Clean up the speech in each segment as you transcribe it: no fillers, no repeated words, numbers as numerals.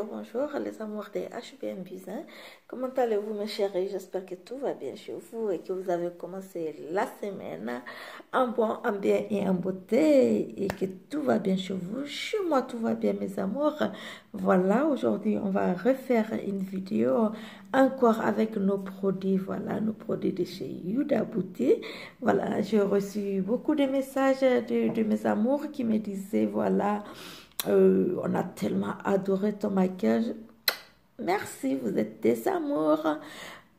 bonjour les amours des HBM Bizin. Comment allez-vous mes chéris? J'espère que tout va bien chez vous et que vous avez commencé la semaine en bon, en bien et en beauté et que tout va bien chez vous. Chez moi, tout va bien mes amours. Voilà, aujourd'hui, on va refaire une vidéo encore avec nos produits. Voilà, nos produits de chez Huda Beauty. Voilà, j'ai reçu beaucoup de messages de mes amours qui me disaient, voilà, on a tellement adoré ton maquillage. Merci, vous êtes des amours.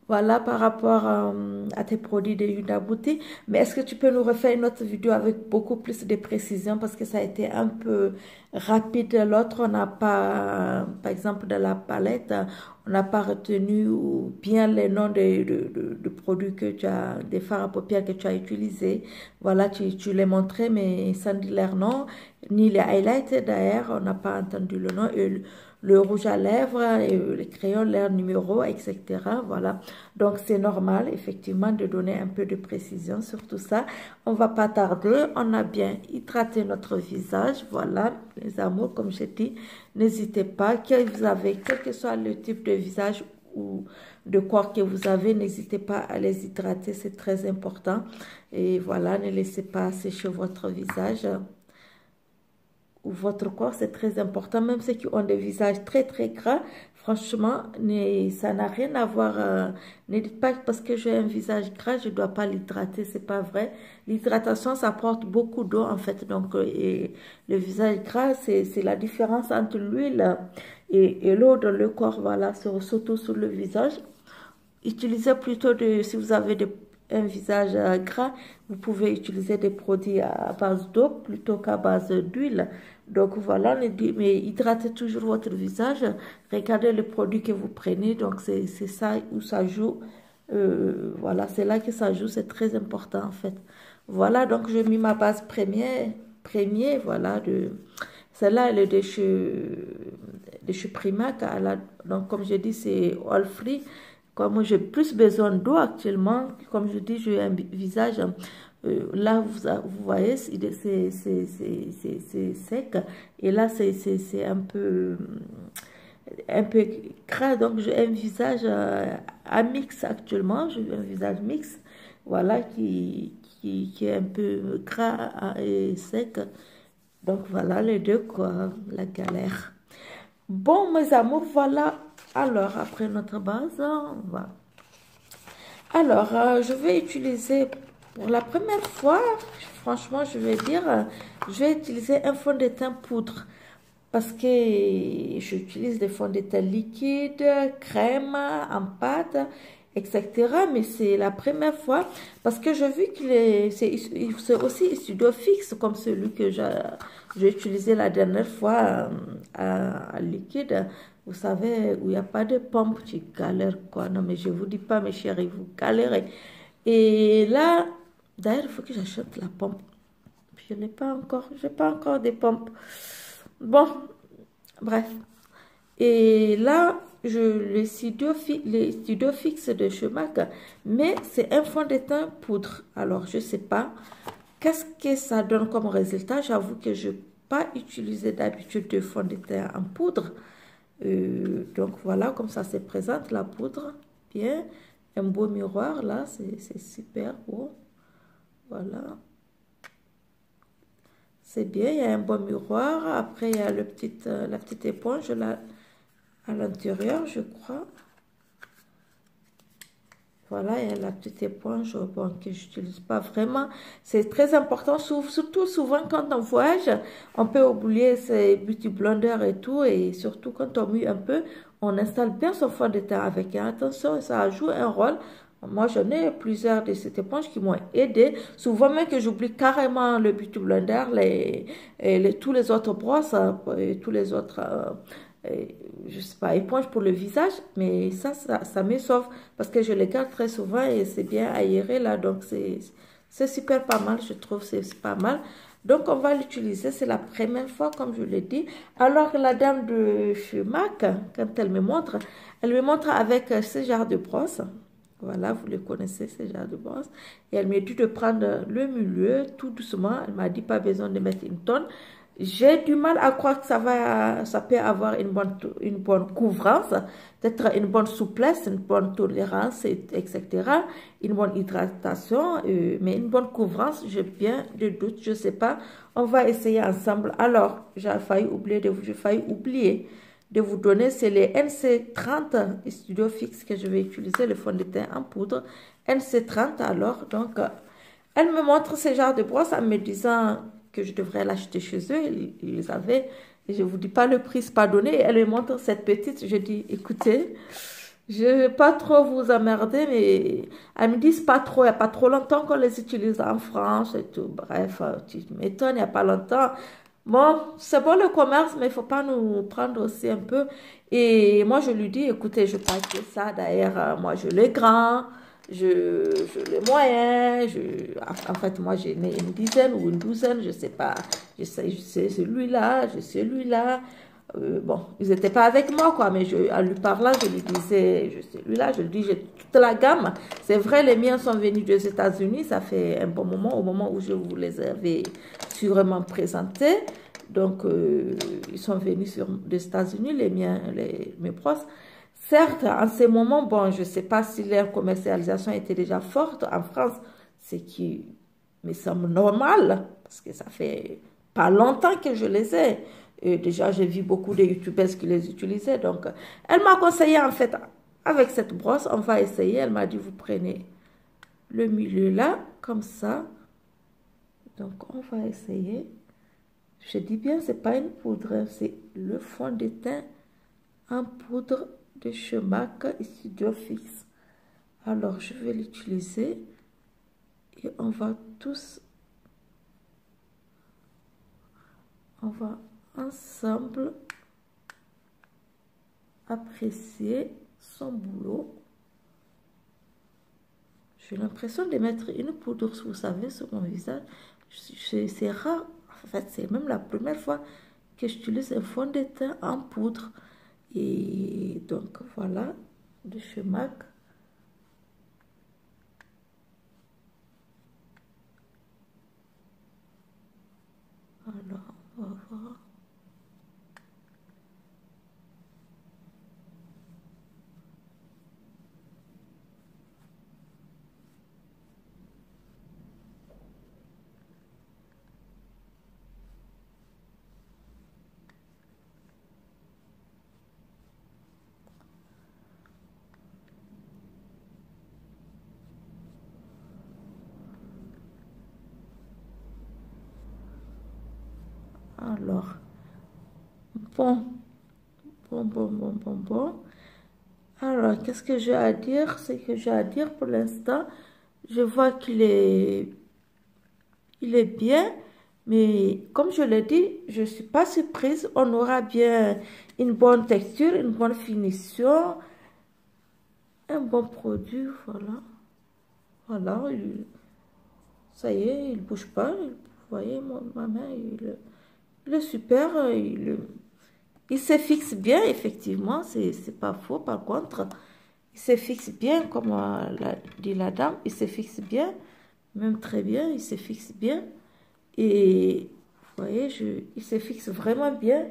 Voilà par rapport à tes produits de Huda Beauty. Mais est-ce que tu peux nous refaire une autre vidéo avec beaucoup plus de précision parce que ça a été un peu rapide. L'autre, on n'a pas, par exemple, de la palette, on n'a pas retenu bien les noms de produits que tu as, des fards à paupières que tu as utilisés. Voilà, tu les montrais, mais sans dire leur nom, ni les highlights d'ailleurs, on n'a pas entendu le nom. Et le rouge à lèvres, et les crayons, leur numéro, etc. Voilà. Donc, c'est normal, effectivement, de donner un peu de précision sur tout ça. On va pas tarder. On a bien hydraté notre visage. Voilà, les amours, comme je dis, n'hésitez pas. Que vous avez, quel que soit le type de visage ou de corps que vous avez, n'hésitez pas à les hydrater. C'est très important. Et voilà, ne laissez pas sécher votre visage ou votre corps, c'est très important. Même ceux qui ont des visages très très gras, franchement, ça n'a rien à voir. Ne dites pas que parce que j'ai un visage gras, je ne dois pas l'hydrater, c'est pas vrai. L'hydratation, ça apporte beaucoup d'eau en fait. Donc, et le visage gras, c'est la différence entre l'huile et l'eau dans le corps, voilà, surtout sur le visage. Utilisez plutôt, si vous avez un visage gras, vous pouvez utiliser des produits à base d'eau plutôt qu'à base d'huile. Donc voilà, mais hydratez toujours votre visage. Regardez le produit que vous prenez. Donc c'est ça où ça joue. Voilà, c'est là que ça joue. C'est très important en fait. Voilà, donc j'ai mis ma base première, voilà, celle-là, elle est de chez Primark. Donc comme je dis, c'est all free. Comme j'ai plus besoin d'eau actuellement, comme je dis, j'ai un visage, là vous voyez, c'est sec, et là c'est un peu gras, donc j'ai un visage à mix actuellement, j'ai un visage mix, voilà, qui est un peu gras et sec, donc voilà les deux quoi, la galère. Bon mes amours, voilà. Alors, après notre base, on va... Alors, je vais utiliser, pour la première fois, franchement, je vais dire, je vais utiliser un fond de teint poudre. Parce que j'utilise des fonds de teint liquides, crème, en pâte, etc. Mais c'est la première fois, parce que j'ai vu c'est aussi studio fixe, comme celui que j'ai utilisé la dernière fois en liquide. Vous savez, où il n'y a pas de pompe, tu galères quoi. Non, mais je ne vous dis pas, mes chéris, vous galérez. Et là, d'ailleurs, il faut que j'achète la pompe. Je n'ai pas encore, je n'ai pas encore de pompe. Bon, bref. Et là, les studios fixes de chez MAC, mais c'est un fond de teint poudre. Alors, je ne sais pas qu'est-ce que ça donne comme résultat. J'avoue que je n'ai pas utilisé d'habitude de fond de teint en poudre. Donc voilà, comme ça se présente la poudre. Bien, un beau miroir là, c'est super beau. Voilà. C'est bien, il y a un beau miroir. Après, il y a la petite éponge là, à l'intérieur, je crois. Voilà, il y a la petite éponge bon, que je n'utilise pas vraiment. C'est très important, surtout souvent quand on voyage, on peut oublier ses beauty blenders et tout. Et surtout quand on mue un peu, on installe bien son fond de teint avec. Attention, ça joue un rôle. Moi, j'en ai plusieurs de cette éponge qui m'ont aidé. Souvent même que j'oublie carrément le beauty blender, tous les autres brosses, et tous les autres... je sais pas, éponge pour le visage, mais ça me sauve parce que je les garde très souvent et c'est bien aéré là, donc c'est super pas mal, je trouve, c'est pas mal. Donc on va l'utiliser, c'est la première fois comme je l'ai dit. Alors la dame de chez MAC, quand elle me montre avec ce genre de brosse. Voilà, vous le connaissez, ce genre de brosse. Et elle m'a dit de prendre le milieu tout doucement. Elle m'a dit pas besoin de mettre une tonne. j'ai du mal à croire que ça peut avoir une bonne couvrance, peut-être une bonne souplesse, une bonne tolérance, etc. Une bonne hydratation, mais une bonne couvrance, j'ai bien des doutes, je ne sais pas. On va essayer ensemble. Alors, j'ai failli oublier de vous donner, c'est les NC30 Studio Fix que je vais utiliser, le fond de teint en poudre. NC30, alors, donc, elle me montre ce genre de brosse en me disant que je devrais l'acheter chez eux. Ils les avaient, et je ne vous dis pas le prix, c'est pas donné. Elle me montre cette petite, je dis, écoutez, je ne vais pas trop vous emmerder, mais elles me disent pas trop, il n'y a pas trop longtemps qu'on les utilise en France et tout. Bref, tu m'étonnes, il n'y a pas longtemps. Bon, c'est bon le commerce, mais il ne faut pas nous prendre aussi un peu. Et moi, je lui dis, écoutez, je passe que ça. D'ailleurs, moi, je l'ai grand, je l'ai moyen. En fait, moi, j'ai une dizaine ou une douzaine, je ne sais pas. Je sais celui-là, je sais celui-là. Bon, ils n'étaient pas avec moi, quoi, mais en lui parlant, je lui disais, je sais celui-là, je lui dis, j'ai toute la gamme. C'est vrai, les miens sont venus des États-Unis, ça fait un bon moment, au moment où je vous les avais sûrement présentés. Donc, ils sont venus des États-Unis, les miens, mes proches. Certes, en ces moments, bon, je ne sais pas si leur commercialisation était déjà forte en France, ce qui me semble normal, parce que ça fait pas longtemps que je les ai. Et déjà, j'ai vu beaucoup de youtubeuses qui les utilisaient. Donc, elle m'a conseillé, en fait, avec cette brosse, on va essayer. Elle m'a dit, vous prenez le milieu là, comme ça. Donc, on va essayer. Je dis bien, c'est pas une poudre, c'est le fond de teint en poudre de chez MAC Studio Fix. Alors, je vais l'utiliser et on va ensemble apprécier son boulot. J'ai l'impression de mettre une poudre, vous savez, sur mon visage. C'est rare. En fait, c'est même la première fois que j'utilise un fond de teint en poudre. Et donc, voilà, de chez MAC. Alors, on va voir. Alors, bon. Alors, qu'est-ce que j'ai à dire? Ce que j'ai à dire pour l'instant, je vois qu'il est bien, mais comme je l'ai dit, je ne suis pas surprise. On aura bien une bonne texture, une bonne finition, un bon produit, voilà. Voilà, ça y est, il ne bouge pas. Vous voyez, ma main, il est super. Il se fixe bien, effectivement, c'est pas faux. Par contre, il se fixe bien, comme l'a dit la dame, il se fixe bien, même très bien, il se fixe bien. Et vous voyez, il se fixe vraiment bien.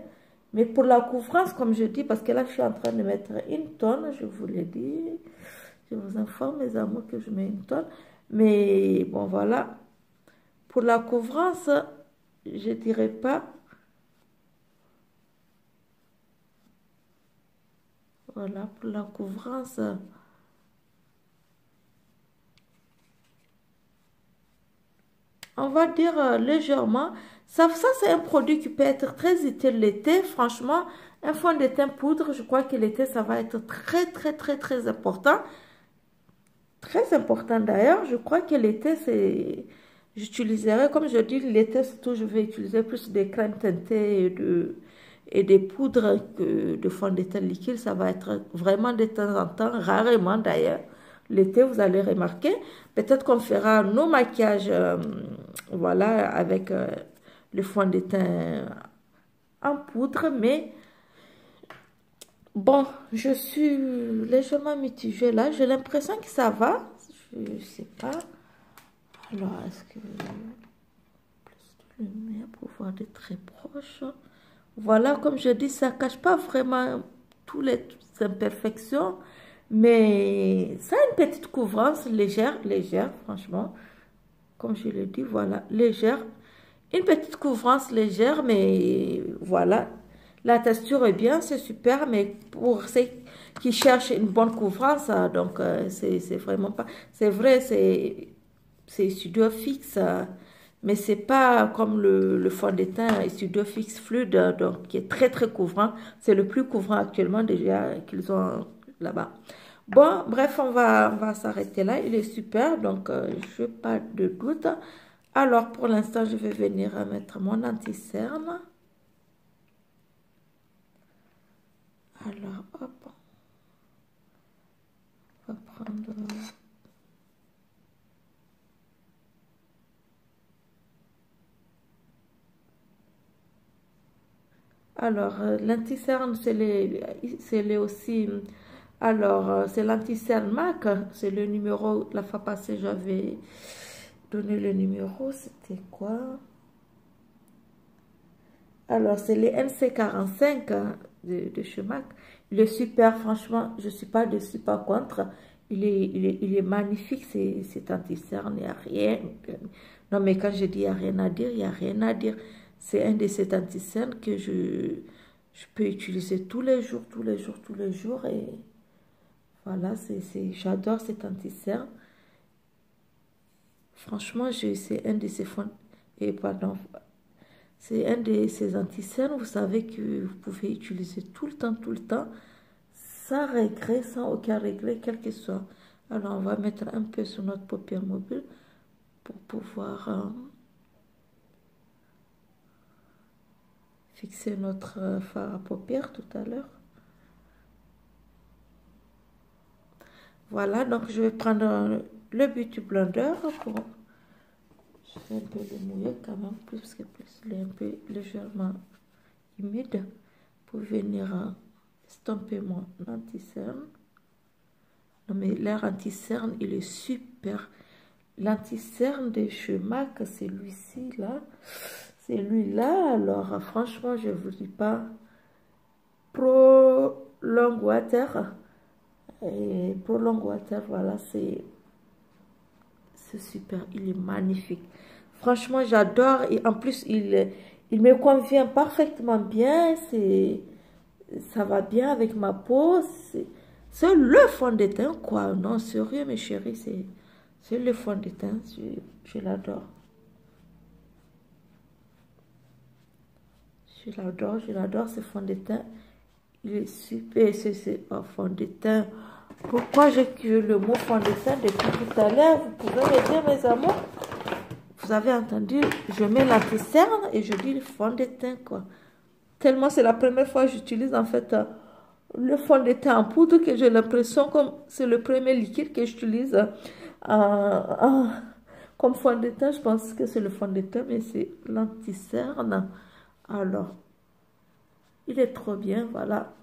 Mais pour la couvrance, comme je dis, parce que là, je suis en train de mettre une tonne, je vous l'ai dit. Je vous informe, mes amours, que je mets une tonne. Mais bon, voilà. Pour la couvrance, je dirais pas. Voilà, pour la couvrance. On va dire légèrement. Ça c'est un produit qui peut être très utile l'été. Franchement, un fond de teint poudre, je crois que l'été, ça va être très important. Très important d'ailleurs. Je crois que l'été, c'est... J'utiliserai, comme je dis, l'été, surtout, je vais utiliser plus des crèmes teintées et des poudres que de fond de teint liquide. Ça va être vraiment de temps en temps, rarement d'ailleurs. L'été, vous allez remarquer. Peut-être qu'on fera nos maquillages, voilà, avec le fond de teint en poudre, mais bon, je suis légèrement mitigée là. J'ai l'impression que ça va. Je ne sais pas. Alors, est-ce que... le mets pour voir de très proche. Voilà, comme je dis, ça ne cache pas vraiment toutes les imperfections, mais ça a une petite couvrance légère, franchement. Comme je l'ai dit, voilà, légère. Une petite couvrance légère, mais voilà. La texture est bien, c'est super, mais pour ceux qui cherchent une bonne couvrance, donc c'est vraiment pas... C'est vrai, c'est Studio Fix, mais c'est pas comme le fond de teint Studio Fix Fluide, donc qui est très très couvrant. C'est le plus couvrant actuellement déjà qu'ils ont là-bas. Bon, bref, on va s'arrêter là. Il est super, donc je n'ai pas de doute. Alors, pour l'instant, je vais venir mettre mon anti-cerne. Alors, hop. On va prendre... Alors, l'anti-cerne, c'est aussi... Alors, c'est l'anti-cerne MAC. C'est le numéro, la fois passée, j'avais donné le numéro. C'était quoi? Alors, c'est les NC45 de chez MAC. Il est super, franchement, je ne suis pas dessus, pas contre. Il est magnifique, cet anti-cerne, il n'y a rien. Non, mais quand je dis il n'y a rien à dire, il n'y a rien à dire. C'est un de ces anti-cernes que je peux utiliser tous les jours, tous les jours, tous les jours. Et voilà, j'adore cet anti-cerne. Franchement, c'est un de ces fonds. Et pardon. C'est un de ces anti-cernes, vous savez que vous pouvez utiliser tout le temps, sans regret, sans aucun regret, quel que soit. Alors, on va mettre un peu sur notre paupière mobile pour pouvoir fixer notre fard à paupières tout à l'heure. Voilà, donc je vais prendre le Beauty Blender pour... Je vais un peu le mouiller quand même, plus que plus. Il est un peu légèrement humide pour venir estomper mon anti-cerne. Non mais l'air anti-cerne, il est super. L'anti-cerne de chez MAC, c'est lui-ci, là. C'est lui-là. Alors, franchement, je ne vous dis pas. Pro Long Water. Et Pro Long Water, voilà, c'est super. Il est magnifique. Franchement, j'adore. Et en plus, il me convient parfaitement bien. Ça va bien avec ma peau. C'est le fond de teint, quoi. Non, sérieux, mes chéris, c'est le fond de teint. Je l'adore. Je l'adore, ce fond de teint. Il est super. C'est un fond de teint. Pourquoi j'ai le mot fond de teint depuis tout à l'heure? Vous pouvez me dire, mes amours? Vous avez entendu, je mets l'anti-cerne et je dis le fond de teint, quoi. Tellement c'est la première fois que j'utilise, en fait, le fond de teint en poudre que j'ai l'impression comme c'est le premier liquide que j'utilise comme fond de teint. Je pense que c'est le fond de teint, mais c'est l'anti-cerne. Alors, il est trop bien, voilà.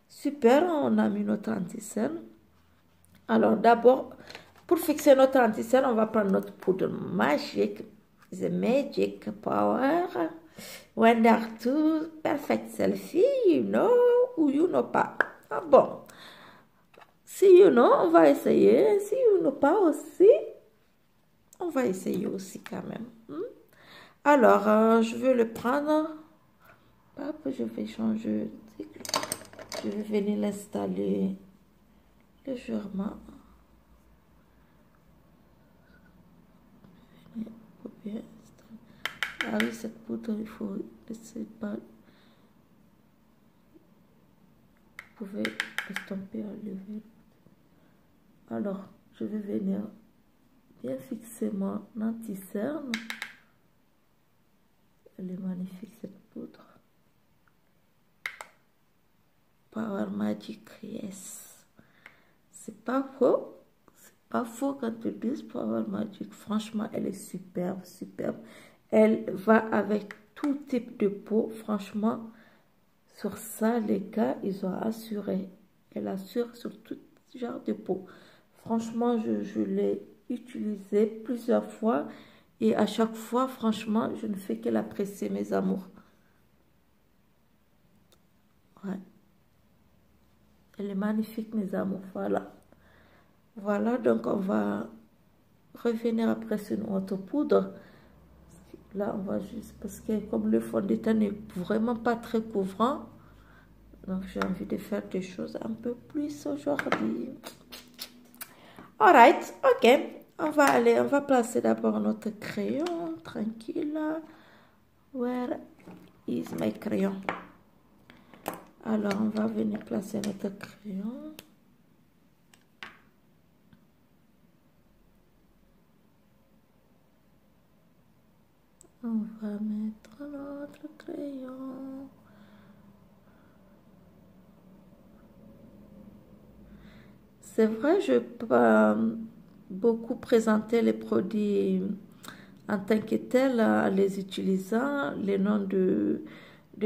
Super, on a mis notre anti-cerne. Alors, d'abord, pour fixer notre anti-cerne, on va prendre notre poudre magique. The Magic Power. Wonder to Perfect Selfie, you know ou you know pas. Ah bon. Si you know, on va essayer. Si you know pas aussi, on va essayer aussi quand même. Alors, je vais le prendre. Hop, je vais changer. Je vais venir l'installer légèrement. Ah oui, cette poudre, il faut laisser pas. Vous pouvez estomper, enlever. Alors, je vais venir bien fixer mon anti-cerne. Elle est magnifique, cette poudre. Power Magic, yes. C'est pas faux. C'est pas faux quand tu dis Power Magic. Franchement, elle est superbe, superbe. Elle va avec tout type de peau. Franchement, sur ça, les gars, ils ont assuré. Elle assure sur tout genre de peau. Franchement, je l'ai utilisée plusieurs fois. Et à chaque fois, franchement, je ne fais que l'apprécier, mes amours. Ouais. Elle est magnifique, mes amours. Voilà. Voilà, donc on va revenir après sur notre poudre. Là, on va juste... Parce que comme le fond de teint n'est vraiment pas très couvrant, donc j'ai envie de faire des choses un peu plus aujourd'hui. Alright, ok. On va placer d'abord notre crayon, tranquille. Where is my crayon? Alors, on va venir placer notre crayon. On va mettre notre crayon. C'est vrai, je peux pas beaucoup présenter les produits en tant que tel en les utilisant, les noms de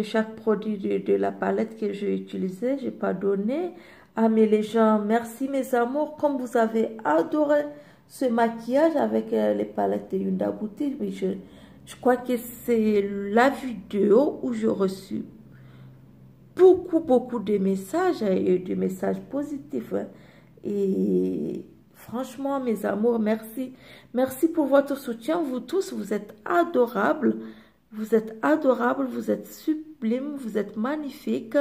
chaque produit de la palette que j'ai utilisé, j'ai pas donné. Ah mais les gens, merci mes amours, comme vous avez adoré ce maquillage avec les palettes de Huda Beauty, mais je crois que c'est la vidéo où j'ai reçu beaucoup de messages et de messages positifs. Et franchement, mes amours, merci. Merci pour votre soutien. Vous tous, vous êtes adorables. Vous êtes adorables, vous êtes sublimes, vous êtes magnifiques.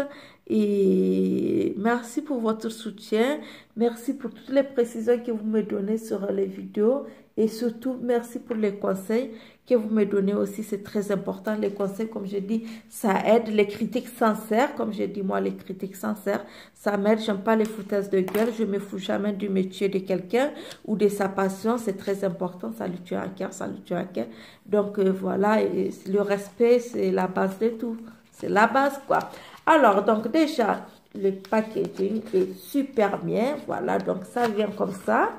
Et merci pour votre soutien. Merci pour toutes les précisions que vous me donnez sur les vidéos. Et surtout, merci pour les conseils que vous me donnez aussi. C'est très important. Les conseils, comme je dis, ça aide. Les critiques sincères, comme je dis moi, les critiques sincères, ça m'aide. J'aime pas les foutaises de gueule. Je me fous jamais du métier de quelqu'un ou de sa passion. C'est très important. Ça lui tient à cœur, ça lui tient à cœur. Donc, voilà, et le respect, c'est la base de tout. C'est la base, quoi. Alors, donc déjà, le packaging est super bien. Voilà, donc ça vient comme ça.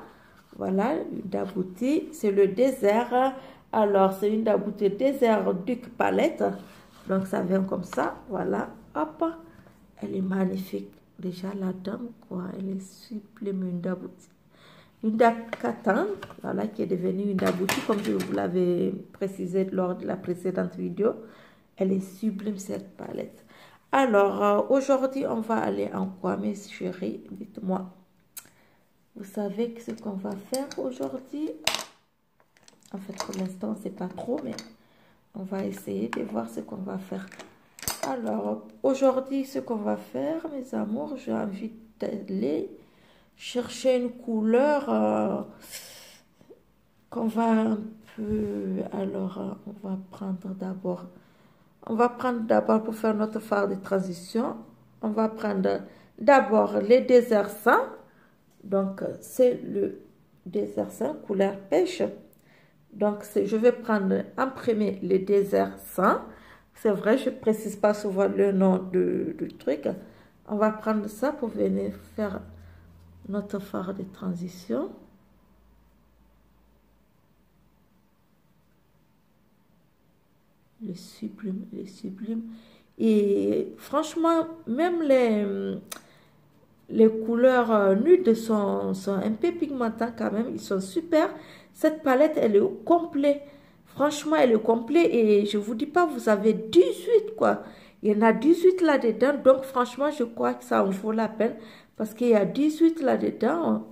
Voilà, Huda Beauty, c'est le désert. Alors, c'est une Huda Beauty désert Duc palette. Donc, ça vient comme ça. Voilà, hop. Elle est magnifique. Déjà, la dame, quoi, elle est sublime, Huda Beauty. Huda Kattan, voilà, qui est devenue Huda Beauty, comme je vous l'avais précisé lors de la précédente vidéo. Elle est sublime, cette palette. Alors, aujourd'hui, on va aller en quoi, mes chéris? Dites-moi. Vous savez ce qu'on va faire aujourd'hui? En fait, pour l'instant, c'est pas trop, mais on va essayer de voir ce qu'on va faire. Alors, aujourd'hui, ce qu'on va faire, mes amours, j'ai envie d'aller chercher une couleur qu'on va un peu... Alors, on va prendre d'abord... On va prendre d'abord, pour faire notre phare de transition, on va prendre d'abord les déserts sains. Donc, c'est le désert sain, couleur pêche. Donc, je vais prendre en premier le désert sain. C'est vrai, je ne précise pas souvent le nom du truc. On va prendre ça pour venir faire notre phare de transition. Le sublime, les sublimes. Et franchement, même les couleurs nudes sont un peu pigmentées quand même. Ils sont super. Cette palette, elle est au complet. Franchement, elle est complète. Et je vous dis pas, vous avez 18 quoi. Il y en a 18 là-dedans. Donc franchement, je crois que ça en vaut la peine. Parce qu'il y a 18 là-dedans.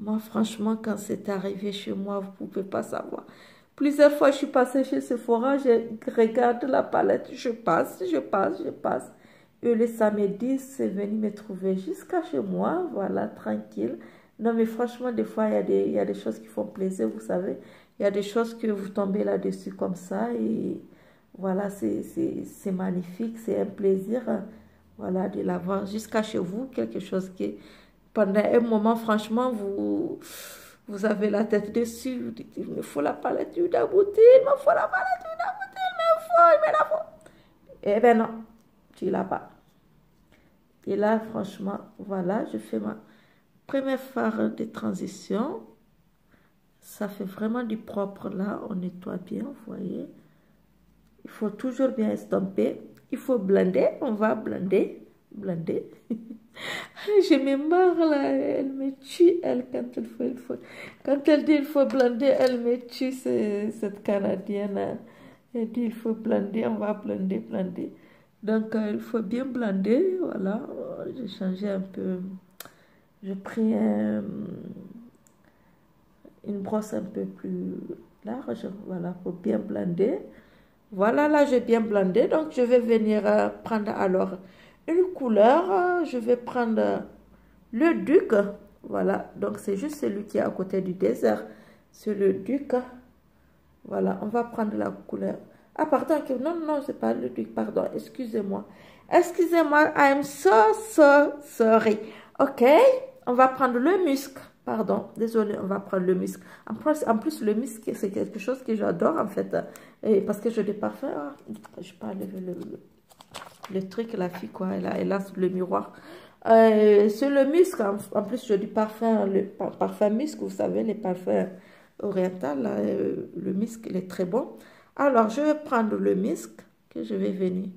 Moi, franchement, quand c'est arrivé chez moi, vous ne pouvez pas savoir. Plusieurs fois, je suis passée chez Sephora, je regarde la palette, je passe. Et le samedi, c'est venu me trouver jusqu'à chez moi, voilà, tranquille. Non, mais franchement, des fois, il y a des choses qui font plaisir, vous savez. Il y a des choses que vous tombez là-dessus comme ça. Et voilà, c'est magnifique, c'est un plaisir, voilà, de l'avoir jusqu'à chez vous. Quelque chose qui, pendant un moment, franchement, vous avez la tête dessus, vous dites, il me faut la palette Huda Beauty, il me faut la palette Huda Beauty, il me la faut. Eh ben non, tu l'as pas. Et là, franchement, voilà, je fais ma première phare de transition. Ça fait vraiment du propre là, on nettoie bien, vous voyez. Il faut toujours bien estomper. Il faut blender, on va blender. Je me marre là, elle me tue, elle, quand elle dit il faut blender, elle me tue, cette Canadienne. Hein. Elle dit il faut blender, on va blender. Donc il faut bien blender, voilà. J'ai changé un peu, j'ai pris une brosse un peu plus large, voilà, pour bien blender. Voilà, là j'ai bien blendé, donc je vais venir prendre alors une couleur, je vais prendre le duc, voilà, donc c'est juste celui qui est à côté du désert, c'est le duc, voilà, on va prendre la couleur, ah pardon, non, c'est pas le duc, pardon, excusez-moi, I'm so sorry, ok, on va prendre le musc, pardon, désolé, on va prendre le musc, en plus le musc c'est quelque chose que j'adore en fait, et parce que je des parfums, je parle le truc, la fille quoi, elle a le miroir. C'est le musc, en plus je dis parfum, le parfum musc, vous savez, les parfums orientaux, là, le musc il est très bon. Alors je vais prendre le musc, que je vais venir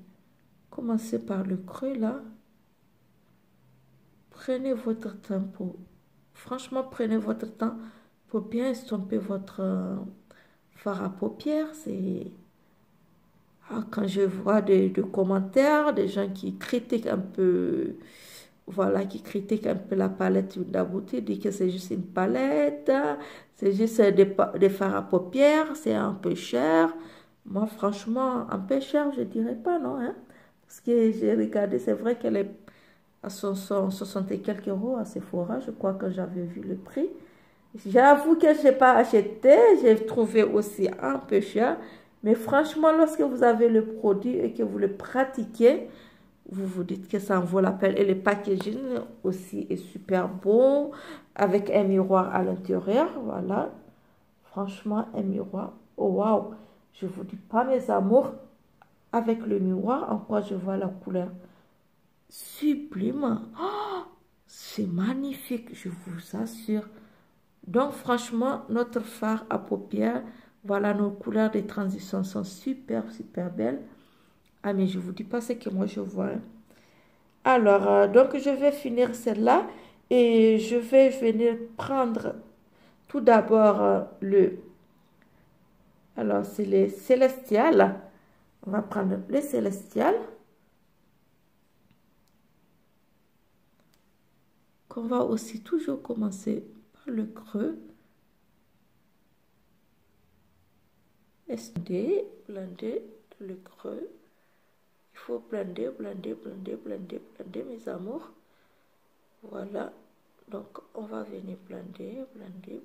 commencer par le creux là. Prenez votre temps franchement prenez votre temps pour bien estomper votre fard à paupières, c'est... quand je vois des commentaires, des gens qui critiquent un peu, voilà, qui critiquent un peu la palette Huda Beauty, disent que c'est juste une palette, c'est juste des fards à paupières, c'est un peu cher. Moi, franchement, un peu cher, je dirais pas, non, hein? Parce que j'ai regardé, c'est vrai qu'elle est à 60 et quelques euros à Sephora, je crois que j'avais vu le prix. J'avoue que je n'ai pas acheté, j'ai trouvé aussi un peu cher. Mais franchement, lorsque vous avez le produit et que vous le pratiquez, vous vous dites que ça en vaut la peine. Et le packaging aussi est super bon, avec un miroir à l'intérieur, voilà. Franchement, un miroir, oh waouh, je vous dis pas mes amours, avec le miroir, en quoi je vois la couleur sublime. Oh, c'est magnifique, je vous assure. Donc franchement, notre fard à paupières, voilà, nos couleurs de transition sont super belles. Ah mais je vous dis pas ce que moi je vois. Hein. Alors, donc je vais finir celle-là et je vais venir prendre tout d'abord alors c'est les célestiales. On va prendre les célestiales. Qu'on va aussi toujours commencer par le creux. Blender le creux. Il faut blender, mes amours. Voilà. Donc, on va venir blender. Il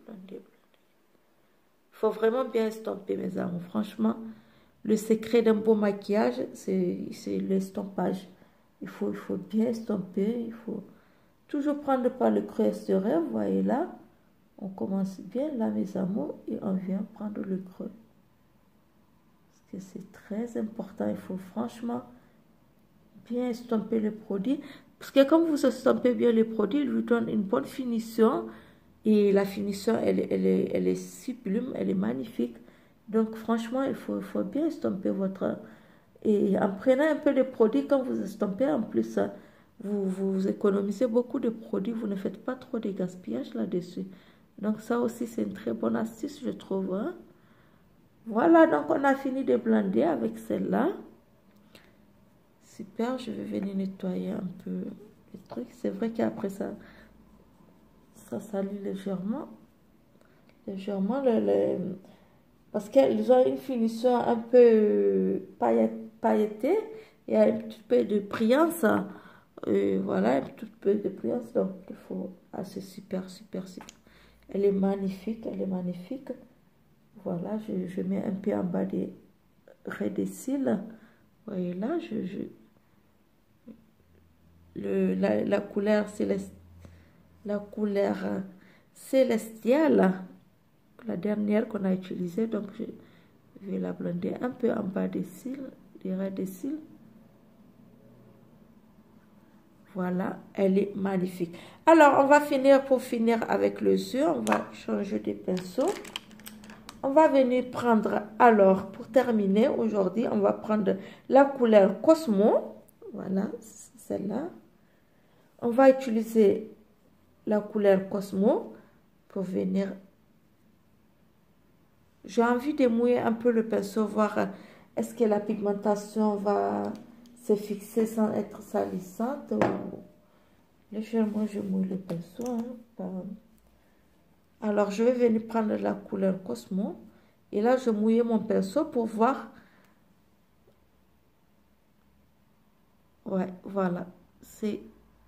faut vraiment bien estomper, mes amours. Franchement, le secret d'un beau maquillage, c'est l'estompage. Il faut bien estomper. Il faut toujours prendre par le creux extérieur. Vous voyez là. On commence bien là, mes amours. Et on vient prendre le creux. C'est très important, il faut franchement bien estomper le produit, parce que quand vous estompez bien le produit, il vous donne une bonne finition, et la finition, elle est sublime, elle est magnifique, donc franchement, il faut bien estomper votre, et en prenant un peu de produit, quand vous estompez, en plus, vous économisez beaucoup de produits, vous ne faites pas trop de gaspillage là-dessus, donc ça aussi, c'est une très bonne astuce, je trouve, hein? Voilà, donc on a fini de blender avec celle-là. Super, je vais venir nettoyer un peu les trucs. C'est vrai qu'après ça salit légèrement. Parce qu'elles ont une finition un peu pailletée. Il y a un petit peu de brillance. Voilà, un petit peu de brillance. Donc, il faut... Ah, c'est super. Elle est magnifique, Voilà, je mets un peu en bas des raies des cils. Vous voyez là, la couleur célestiale, la dernière qu'on a utilisée. Donc, je vais la blender un peu en bas des cils, des raies des cils. Voilà, elle est magnifique. Alors, on va pour finir avec les yeux. On va changer de pinceau. On va venir prendre, alors, pour terminer, aujourd'hui, on va prendre la couleur Cosmo. Voilà, celle-là. On va utiliser la couleur Cosmo pour venir. J'ai envie de mouiller un peu le pinceau, voir est-ce que la pigmentation va se fixer sans être salissante. Légèrement, je mouille le pinceau. Alors, je vais venir prendre la couleur Cosmo. Et là, je mouille mon pinceau pour voir. Ouais, voilà. C'est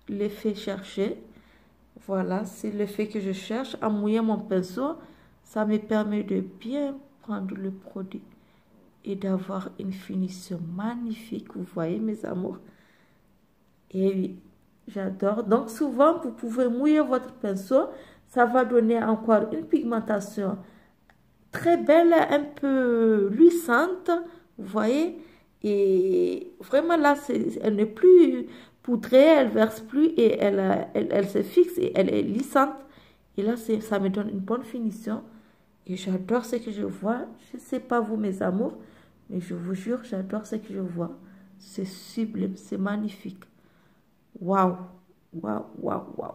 l'effet cherché. Voilà, c'est l'effet que je cherche. En mouillant mon pinceau, ça me permet de bien prendre le produit et d'avoir une finition magnifique. Vous voyez, mes amours? Et oui, j'adore. Donc, souvent, vous pouvez mouiller votre pinceau. Ça va donner encore une pigmentation très belle, un peu luisante. Vous voyez? Et vraiment, là, elle n'est plus poudrée, elle verse plus et elle se fixe et elle est lissante. Et là, ça me donne une bonne finition. Et j'adore ce que je vois. Je ne sais pas vous, mes amours, mais je vous jure, j'adore ce que je vois. C'est sublime, c'est magnifique. Waouh, waouh, waouh, waouh.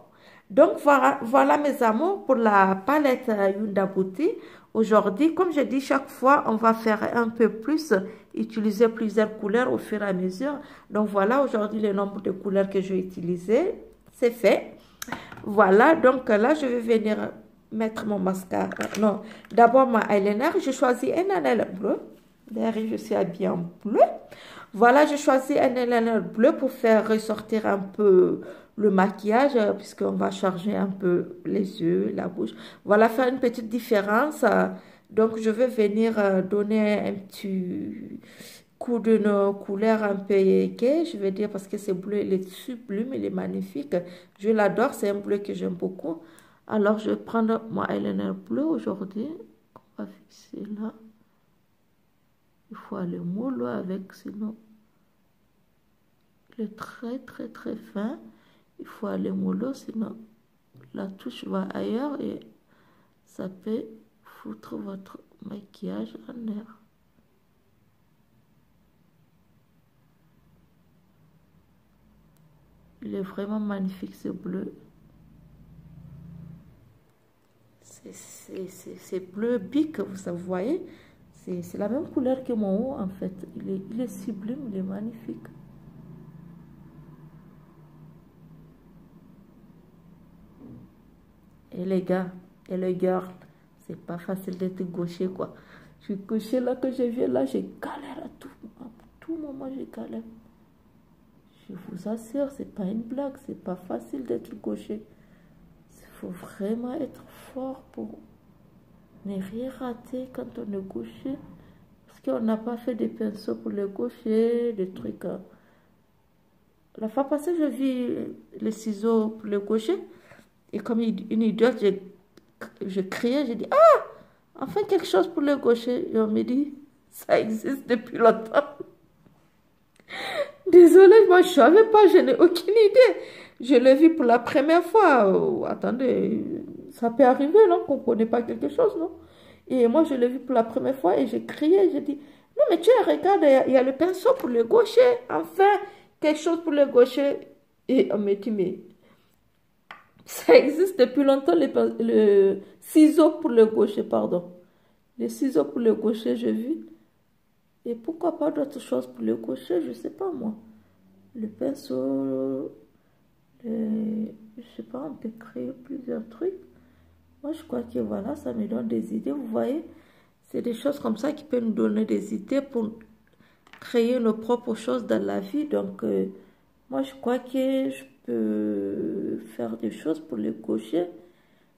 Donc, voilà, mes amours, pour la palette Huda Beauty. Aujourd'hui, comme je dis chaque fois, on va faire un peu plus, utiliser plusieurs couleurs au fur et à mesure. Donc, voilà, aujourd'hui, le nombre de couleurs que je vais utiliser, c'est fait. Voilà, donc là, je vais venir mettre mon mascara. Non, d'abord, ma eyeliner. Je choisis un eyeliner bleu. Derrière, je suis habillée en bleu. Voilà, je choisis un eyeliner bleu pour faire ressortir un peu le maquillage, puisqu'on va charger un peu les yeux, la bouche. Voilà, faire une petite différence. Donc, je vais venir donner un petit coup de nos couleurs un peu gai, je vais dire, parce que ce bleu, il est sublime, il est magnifique. Je l'adore, c'est un bleu que j'aime beaucoup. Alors, je vais prendre mon eyeliner bleu aujourd'hui. On va fixer là. Il faut aller mollo avec, sinon il est très, très, très fin. Il faut aller mollo, sinon la touche va ailleurs et ça peut foutre votre maquillage en l'air. Il est vraiment magnifique, ce bleu. C'est bleu bic, vous voyez. C'est la même couleur que mon haut, en fait. Il est sublime, il est magnifique. Et les gars, et les girls, c'est pas facile d'être gaucher, quoi. Je suis gaucher là, que je viens là, je galère à tout moment, je galère. Je vous assure, c'est pas une blague, c'est pas facile d'être gaucher. Il faut vraiment être fort pour ne rien rater quand on est gaucher. Parce qu'on n'a pas fait des pinceaux pour le gaucher, des trucs. La fois passée, je vis les ciseaux pour le gaucher. Et comme une idiote, je criais, je dis, ah, enfin quelque chose pour le gaucher. Et on me dit, ça existe depuis longtemps. Désolée, moi je ne savais pas, je n'ai aucune idée. Je l'ai vu pour la première fois. Oh, attendez, ça peut arriver, non, qu'on ne connaît pas quelque chose, non? Et moi je l'ai vu pour la première fois et j'ai crié, j'ai dit, non mais tiens, regarde, il y a le pinceau pour le gaucher, enfin, quelque chose pour le gaucher. Et on me dit, mais ça existe depuis longtemps, le ciseau pour le gaucher, pardon. Les ciseaux pour le gaucher, j'ai vu. Et pourquoi pas d'autres choses pour le gaucher, je ne sais pas moi. Le pinceau, je ne sais pas, on peut créer plusieurs trucs. Moi, je crois que voilà, ça me donne des idées. Vous voyez, c'est des choses comme ça qui peuvent nous donner des idées pour créer nos propres choses dans la vie. Donc, moi, je crois que je peux faire des choses pour le gaucher.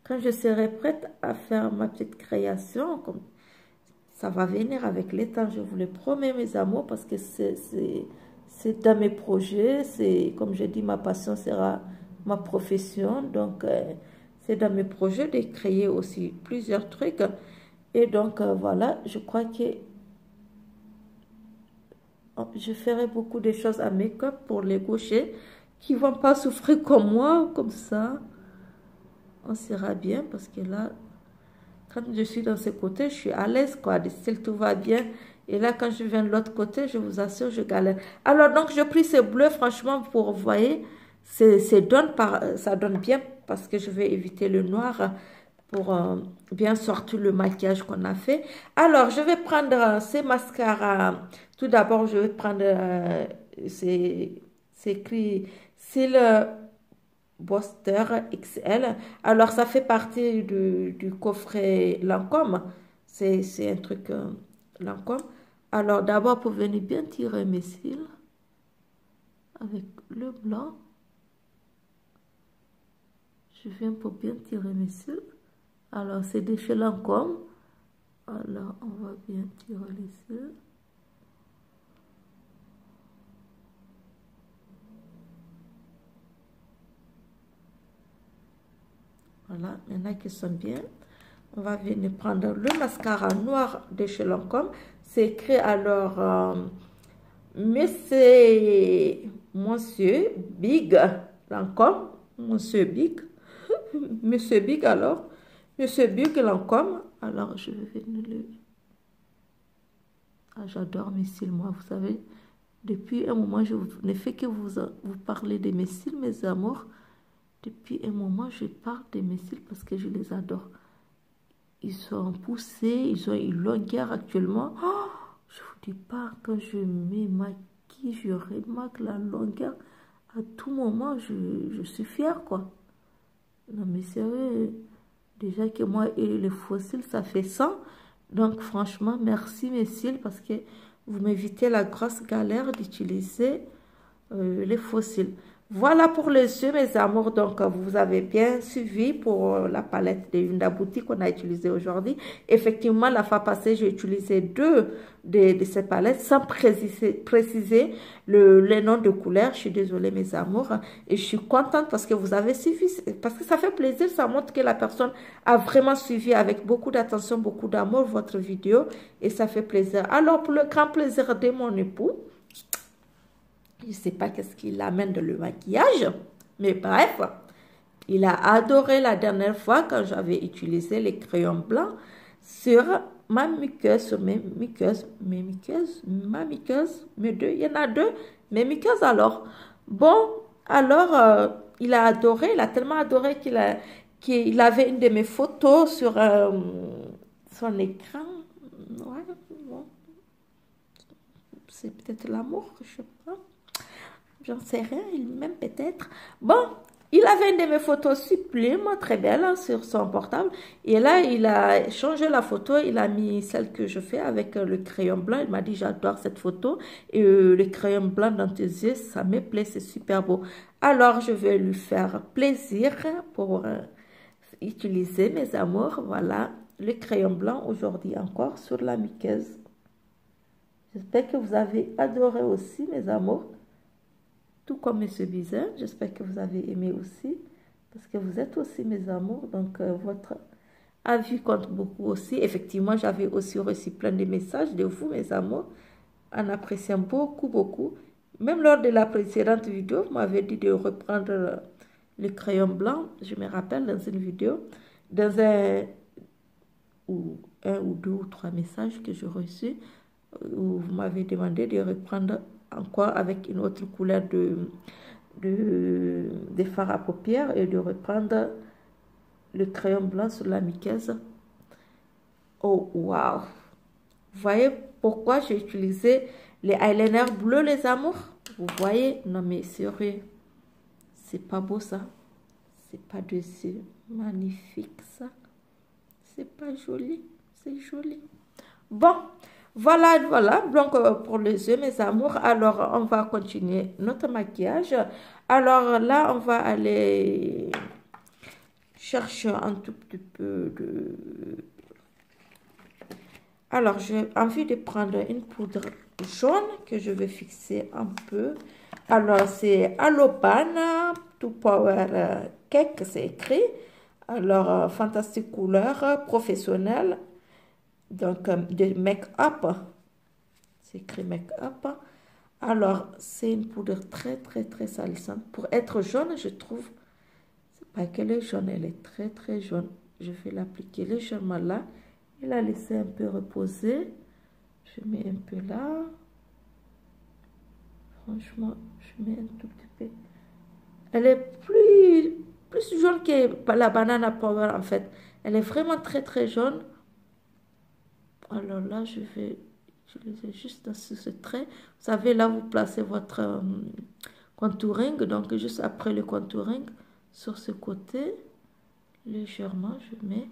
Quand je serai prête à faire ma petite création, comme ça va venir avec le temps, je vous le promets, mes amours, parce que c'est dans mes projets. C'est, comme je dis, ma passion sera ma profession. Donc, c'est dans mes projets de créer aussi plusieurs trucs. Et donc, voilà, je crois que je ferai beaucoup de choses à make-up pour les gauchers qui ne vont pas souffrir comme moi, comme ça. On sera bien parce que là, quand je suis dans ce côté, je suis à l'aise, quoi. De style, tout va bien. Et là, quand je viens de l'autre côté, je vous assure, je galère. Alors, donc, je pris ce bleu, franchement, pour, vous voyez, ça donne bien parce que je vais éviter le noir pour bien sortir le maquillage qu'on a fait. Alors, je vais prendre ces mascaras. Tout d'abord, je vais prendre, c'est écrit Cils Buster XL. Alors, ça fait partie du coffret Lancôme. C'est un truc Lancôme. Alors, d'abord, pour venir bien tirer mes cils avec le blanc, je viens pour bien tirer mes cils. Alors, c'est de chez Lancôme. Alors, on va bien tirer les cils. Voilà, il y en a qui sont bien. On va venir prendre le mascara noir de chez Lancôme. C'est écrit alors, Monsieur Big Lancôme. Monsieur Big. Monsieur Big alors. Monsieur Big Lancôme. Alors, je vais venir le... Ah, j'adore mes cils, moi, vous savez. Depuis un moment, je ne fais que vous parler de mes cils, mes amours. Depuis un moment, je parle de mes cils parce que je les adore. Ils sont poussés, ils ont une longueur actuellement. Oh, je vous dis pas, quand je me maquille, je remarque la longueur. À tout moment, je suis fière, quoi. Non, mais sérieux, déjà que moi et les fossiles, ça fait 100. Donc, franchement, merci mes cils parce que vous m'évitez la grosse galère d'utiliser les fossiles. Voilà pour les yeux, mes amours. Donc, vous avez bien suivi pour la palette de Yunda Boutique qu'on a utilisée aujourd'hui. Effectivement, la fois passée, j'ai utilisé deux de ces palettes sans préciser les noms de couleurs. Je suis désolée, mes amours. Et je suis contente parce que vous avez suivi. Parce que ça fait plaisir. Ça montre que la personne a vraiment suivi avec beaucoup d'attention, beaucoup d'amour votre vidéo. Et ça fait plaisir. Alors, pour le grand plaisir de mon époux, je ne sais pas qu'est-ce qu'il amène de le maquillage, mais bref, il a adoré la dernière fois quand j'avais utilisé les crayons blancs sur ma muqueuse, sur mes muqueuses, mes deux, il y en a deux, mes muqueuses alors. Bon, alors, il a adoré, il a tellement adoré qu'il avait une de mes photos sur son écran. Ouais, bon. C'est peut-être l'amour, je ne sais pas. J'en sais rien, il m'aime peut-être. Bon, il avait une de mes photos sublime, très belle, hein, sur son portable. Et là, il a changé la photo. Il a mis celle que je fais avec le crayon blanc. Il m'a dit, j'adore cette photo. Et le crayon blanc dans tes yeux, ça me plaît, c'est super beau. Alors, je vais lui faire plaisir pour utiliser, mes amours. Voilà, le crayon blanc aujourd'hui encore sur la muqueuse. J'espère que vous avez adoré aussi, mes amours. Tout comme M. Bizin, j'espère que vous avez aimé aussi, parce que vous êtes aussi mes amours, donc votre avis compte beaucoup aussi. Effectivement, j'avais aussi reçu plein de messages de vous, mes amours, en appréciant beaucoup, beaucoup. Même lors de la précédente vidéo, vous m'avez dit de reprendre le crayon blanc, je me rappelle dans une vidéo, dans un ou deux ou trois messages que j'ai reçus, où vous m'avez demandé de reprendre encore avec une autre couleur de fard à paupières et de reprendre le crayon blanc sur la muqueuse. Oh, wow! Vous voyez pourquoi j'ai utilisé les eyeliners bleus, les amours? Vous voyez? Non, mais sérieux, c'est pas beau ça. C'est pas de yeux magnifique ça. C'est pas joli, c'est joli. Bon. Voilà, voilà, donc pour les yeux, mes amours, alors on va continuer notre maquillage. Alors là, on va aller chercher un tout petit peu de... Alors, j'ai envie de prendre une poudre jaune que je vais fixer un peu. Alors, c'est Alobana To Power Cake, c'est écrit. Alors, fantastique couleur, professionnelle. Donc, de make-up, c'est écrit make-up. Alors, c'est une poudre très, très, très salissante. Pour être jaune, je trouve, c'est pas qu'elle est jaune, elle est très, très jaune. Je vais l'appliquer légèrement là et la laisser un peu reposer. Je mets un peu là. Franchement, je mets un tout petit peu. Elle est plus jaune que la banana power en fait. Elle est vraiment très très jaune. Alors là, je vais utiliser juste dans ce trait. Vous savez, là, vous placez votre contouring. Donc, juste après le contouring, sur ce côté, légèrement, je mets.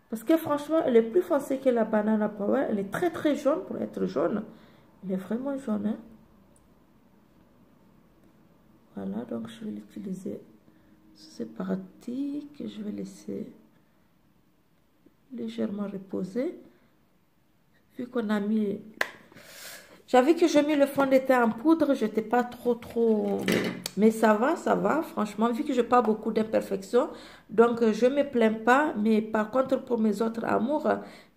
Parce que franchement, elle est plus foncée que la banana power. Elle est très très jaune pour être jaune. Elle est vraiment jaune. Hein? Voilà, donc je vais l'utiliser. C'est parti que je vais laisser légèrement reposer. Vu qu'on a mis... J'avais que j'ai mis le fond de teint en poudre, je n'étais pas trop... Mais ça va, franchement, vu que je n'ai pas beaucoup d'imperfections. Donc, je ne me plains pas. Mais par contre, pour mes autres amours,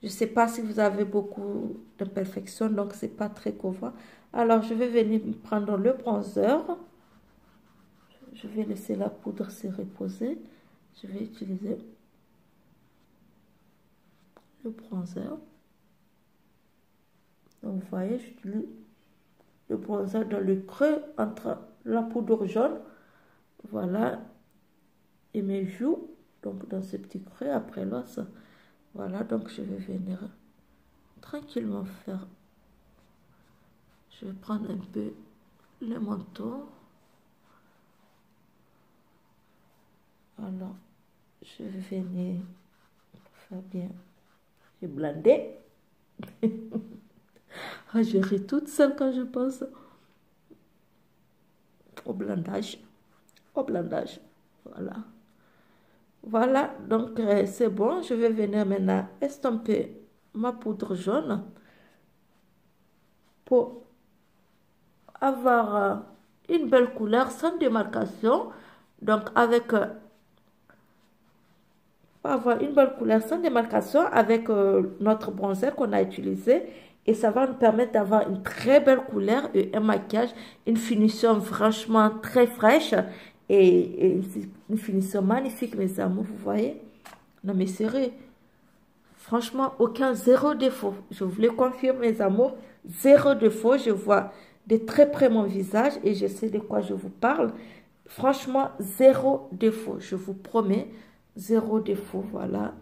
je ne sais pas si vous avez beaucoup d'imperfections. Donc, ce n'est pas très couvert. Alors, je vais venir prendre le bronzer. Je vais laisser la poudre se reposer. Je vais utiliser le bronzer. Donc, vous voyez, j'utilise le bronzer dans le creux entre la poudre jaune. Voilà. Et mes joues. Donc, dans ce petit creux après l'os. Voilà. Donc, je vais venir tranquillement faire. Je vais prendre un peu le menton. Alors, je vais venir faire bien. J'ai blindé. Ah, je ris toute seule quand je pense au blindage. Au blindage. Voilà. Voilà, donc c'est bon. Je vais venir maintenant estomper ma poudre jaune pour avoir une belle couleur sans démarcation. Donc avec... pour avoir une belle couleur sans démarcation avec notre bronzer qu'on a utilisé. Et ça va nous permettre d'avoir une très belle couleur et un maquillage, une finition franchement très fraîche et une finition magnifique, mes amours, vous voyez. Non mais sérieux, franchement, zéro défaut. Je vous le confirme, mes amours, zéro défaut. Je vois de très près mon visage et je sais de quoi je vous parle. Franchement, zéro défaut, je vous promets, zéro défaut, voilà.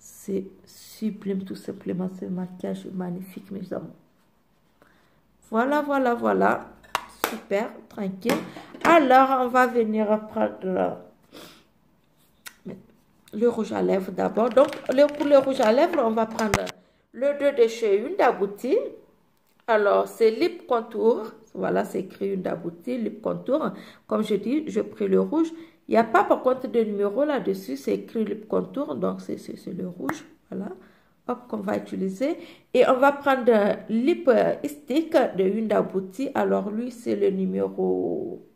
C'est sublime tout simplement, ce maquillage magnifique mes amours. Voilà, voilà, voilà. Super, tranquille. Alors, on va venir prendre le rouge à lèvres d'abord. Donc, pour le rouge à lèvres, on va prendre le 2 de chez Huda Beauty. Alors, c'est Lip Contour. Voilà, c'est écrit Huda Beauty, Lip Contour. Comme je dis, je pris le rouge. Il n'y a pas par contre de numéro là-dessus, c'est écrit Lip Contour, donc c'est le rouge, voilà, hop, qu'on va utiliser. Et on va prendre Lip Stick de Huda Beauty, alors lui c'est le numéro,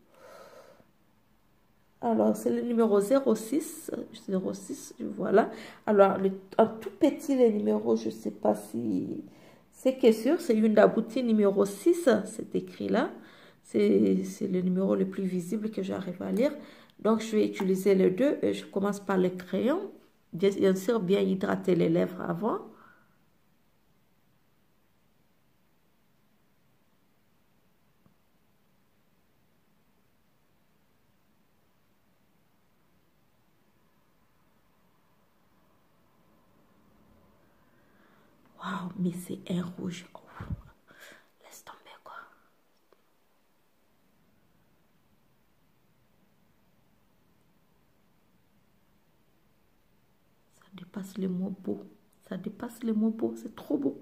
alors c'est le numéro 06, voilà. Alors, en tout petit les numéros, je ne sais pas si, c'est que sûr, c'est Huda Beauty numéro 6, c'est écrit là, c'est le numéro le plus visible que j'arrive à lire. Donc, je vais utiliser les deux. Et je commence par le crayon. Bien sûr, bien hydrater les lèvres avant. Waouh, mais c'est un rouge. Oh, laisse tomber, quoi. Ça dépasse les mots beaux. Ça dépasse les mots beaux. C'est trop beau.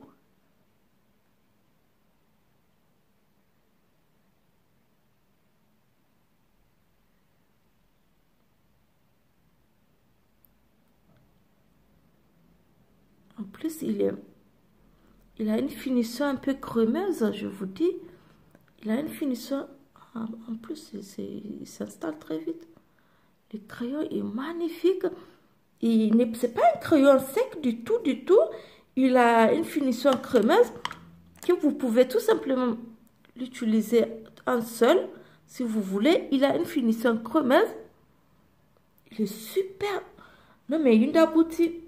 En plus, il a une finition un peu crémeuse, je vous dis. Il a une finition... En plus, il s'installe très vite. Le crayon est magnifique. C'est pas un crayon sec du tout, du tout. Il a une finition crémeuse que vous pouvez tout simplement l'utiliser en seul si vous voulez. Il a une finition crémeuse. Il est super. Non mais Huda Beauty,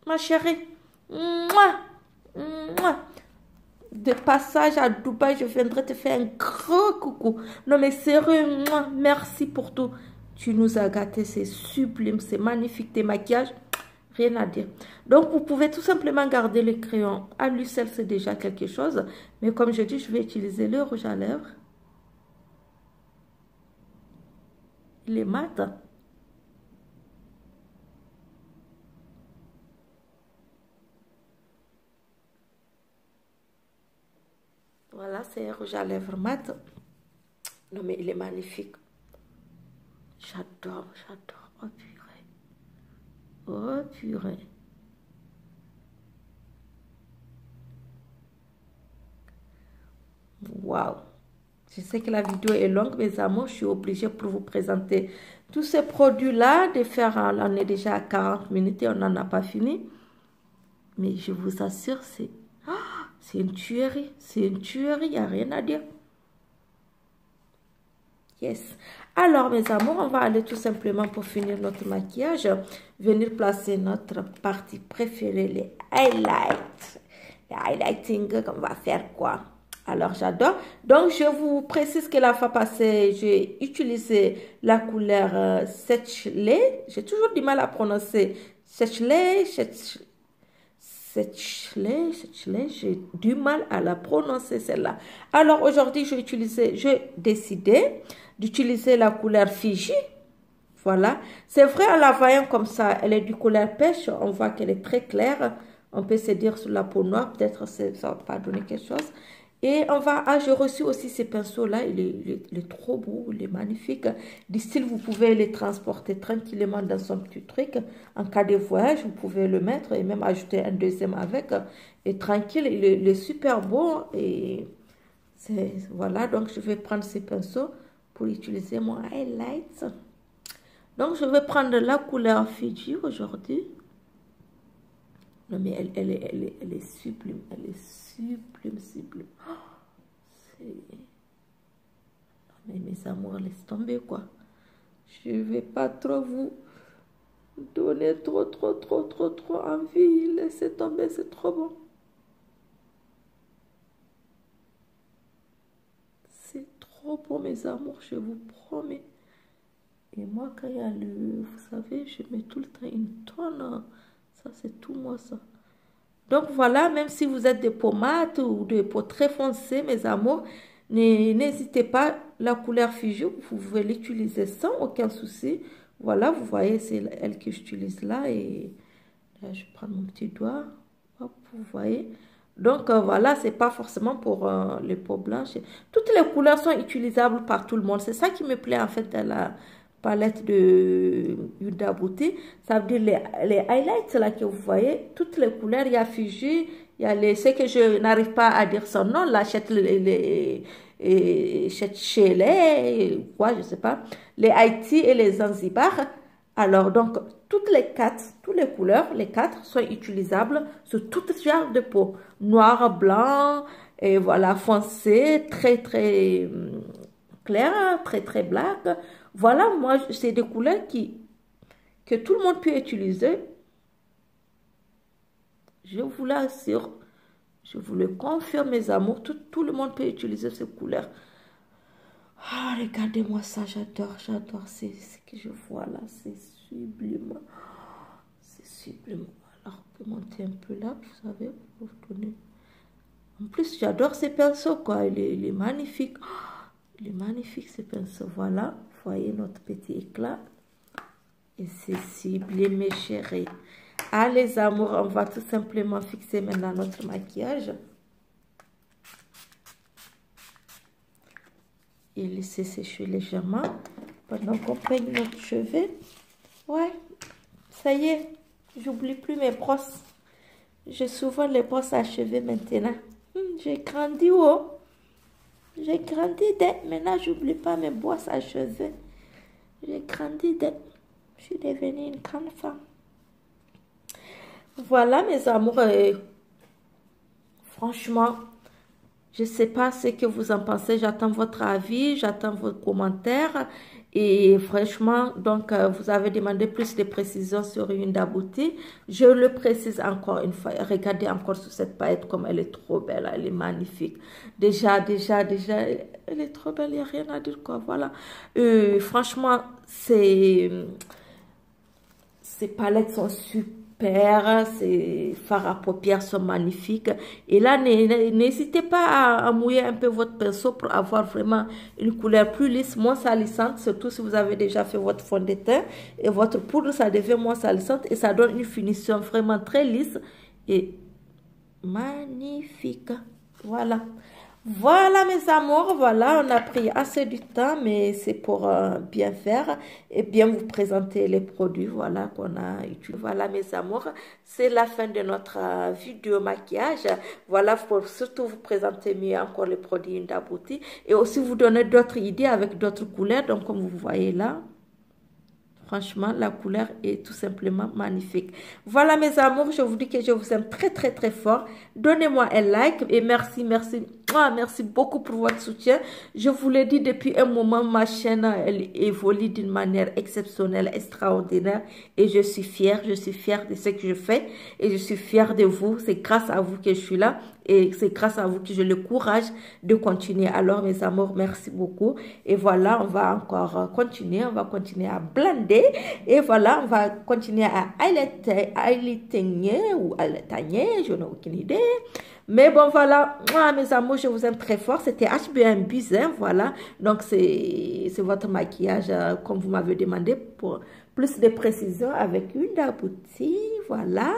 ma chérie, de passage à Dubaï, je viendrai te faire un gros coucou. Non mais sérieux, merci pour tout. Tu nous as gâtés, c'est sublime, c'est magnifique, tes maquillages, rien à dire. Donc vous pouvez tout simplement garder le crayon. À lui seul, c'est déjà quelque chose. Mais comme je dis, je vais utiliser le rouge à lèvres. Il est mat. Voilà, c'est un rouge à lèvres mat. Non mais il est magnifique. J'adore, j'adore. Oh purée. Oh purée. Waouh. Je sais que la vidéo est longue, mes amours. Je suis obligée pour vous présenter tous ces produits-là. De faire, on est déjà à 40 minutes et on n'en a pas fini. Mais je vous assure, c'est une tuerie. C'est une tuerie, il n'y a rien à dire. Yes. Alors, mes amours, on va aller tout simplement pour finir notre maquillage. Venir placer notre partie préférée, les highlights. Les highlighting, on va faire quoi? Alors, j'adore. Donc, je vous précise que la fois passée, j'ai utilisé la couleur Sechley. J'ai toujours du mal à prononcer Sechley, j'ai du mal à la prononcer celle-là. Alors, aujourd'hui, j'ai décidé d'utiliser la couleur Fiji. Voilà. C'est vrai, en la voyant comme ça, elle est du couleur pêche. On voit qu'elle est très claire. On peut se dire sur la peau noire, peut-être ça ne va pas donner quelque chose. Et j'ai reçu aussi ces pinceaux-là, il est trop beau, il est magnifique. Du style, vous pouvez les transporter tranquillement dans son petit truc. En cas de voyage, vous pouvez le mettre et même ajouter un deuxième avec. Et tranquille, il est super beau. Et voilà, donc je vais prendre ces pinceaux pour utiliser mon highlight. Donc, je vais prendre la couleur Fiji aujourd'hui. Non, mais elle est sublime. Elle est sublime, sublime. Oh, mais mes amours, laisse tomber, quoi. Je ne vais pas trop vous donner trop envie. Laissez tomber, c'est trop bon. C'est trop bon, mes amours, je vous promets. Et moi, quand il y a vous savez, je mets tout le temps une tonne. Ça, c'est tout moi, ça. Donc, voilà, même si vous êtes des peaux mates ou des peaux très foncées, mes amours, n'hésitez pas, la couleur Fiji, vous pouvez l'utiliser sans aucun souci. Voilà, vous voyez, c'est elle que j'utilise là. Et là, je prends mon petit doigt. Hop, vous voyez. Donc, voilà, c'est pas forcément pour les peaux blanches. Toutes les couleurs sont utilisables par tout le monde. C'est ça qui me plaît, en fait, dans la palette de Huda Beauty. Ça veut dire les highlights là que vous voyez, toutes les couleurs, il y a Fiji, il y a ce que je n'arrive pas à dire son nom, là, Chele, quoi, je sais pas, les Haïti et les Zanzibar. Alors, donc, toutes les couleurs, les quatre sont utilisables sur tout genre de peau. Noir, blanc, et voilà, foncé, très clair, très black. Voilà, moi, c'est des couleurs que tout le monde peut utiliser. Je vous l'assure, je vous le confirme, mes amours, tout le monde peut utiliser ces couleurs. Ah, regardez-moi ça, j'adore, c'est ce que je vois là, c'est sublime. C'est sublime. Alors, on peut monter un peu là, vous savez, pour vous donner. En plus, j'adore ces pinceaux, quoi, il est magnifique. Il est magnifique, ces pinceaux, voilà. Voyez notre petit éclat. Et c'est ciblé, mes chéris. Ah, les amours, on va tout simplement fixer maintenant notre maquillage. Et laisser sécher légèrement pendant qu'on peigne notre cheveux. Ouais, ça y est, j'oublie plus mes brosses. J'ai souvent les brosses à cheveux maintenant. J'ai grandi, oh. J'ai grandi dès. Maintenant, j'oublie pas mes brosses à cheveux. J'ai grandi dès. Je suis devenue une grande femme. Voilà, mes amours. Franchement, Je ne sais pas ce que vous en pensez. J'attends votre avis, j'attends vos commentaires. Et franchement, donc, vous avez demandé plus de précisions sur Hyundai Beauty. Je le précise encore une fois. Regardez encore sur cette paillette comme elle est trop belle. Elle est magnifique. Déjà, elle est trop belle. Il n'y a rien à dire, quoi. Voilà. Franchement, ces palettes sont super. Ces fards à paupières sont magnifiques. Et là, n'hésitez pas à mouiller un peu votre pinceau pour avoir vraiment une couleur plus lisse, moins salissante. Surtout si vous avez déjà fait votre fond de teint. Et votre poudre, ça devient moins salissante. Et ça donne une finition vraiment très lisse et magnifique. Voilà. Voilà mes amours, voilà, on a pris assez du temps, mais c'est pour bien faire et bien vous présenter les produits, voilà, qu'on a utilisés. Voilà mes amours, c'est la fin de notre vidéo maquillage. Voilà, pour surtout vous présenter mieux encore les produits Hyundai Beauty et aussi vous donner d'autres idées avec d'autres couleurs, donc comme vous voyez là. Franchement, la couleur est tout simplement magnifique. Voilà mes amours, je vous dis que je vous aime très très très fort. Donnez-moi un like et merci beaucoup pour votre soutien. Je vous l'ai dit depuis un moment, ma chaîne elle évolue d'une manière exceptionnelle, extraordinaire. Et je suis fière de ce que je fais. Et je suis fière de vous. C'est grâce à vous que je suis là. Et c'est grâce à vous que j'ai le courage de continuer. Alors mes amours, merci beaucoup. Et voilà, on va encore continuer. On va continuer à blender. Et voilà, on va continuer à highlighter ou highlighter, je n'ai aucune idée. Mais bon, voilà, moi, mes amours, je vous aime très fort. C'était HBM Bizin, voilà. Donc, c'est votre maquillage, comme vous m'avez demandé, pour plus de précision avec Hyundai Beauty, voilà.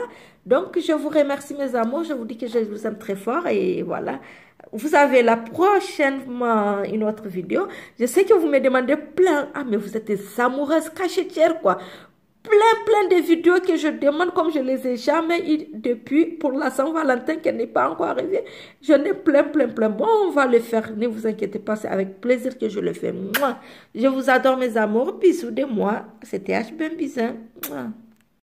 Donc, je vous remercie, mes amours. Je vous dis que je vous aime très fort et voilà. Vous avez la prochainement une autre vidéo. Je sais que vous me demandez plein. Ah, mais vous êtes des amoureuses cachetières, quoi. Plein de vidéos que je demande comme je les ai jamais eues depuis pour la Saint-Valentin qui n'est pas encore arrivée. J'en ai plein. Bon, on va le faire. Ne vous inquiétez pas, c'est avec plaisir que je le fais. Mouah. Je vous adore, mes amours. Bisous de moi. C'était HBM Bizin. Mouah.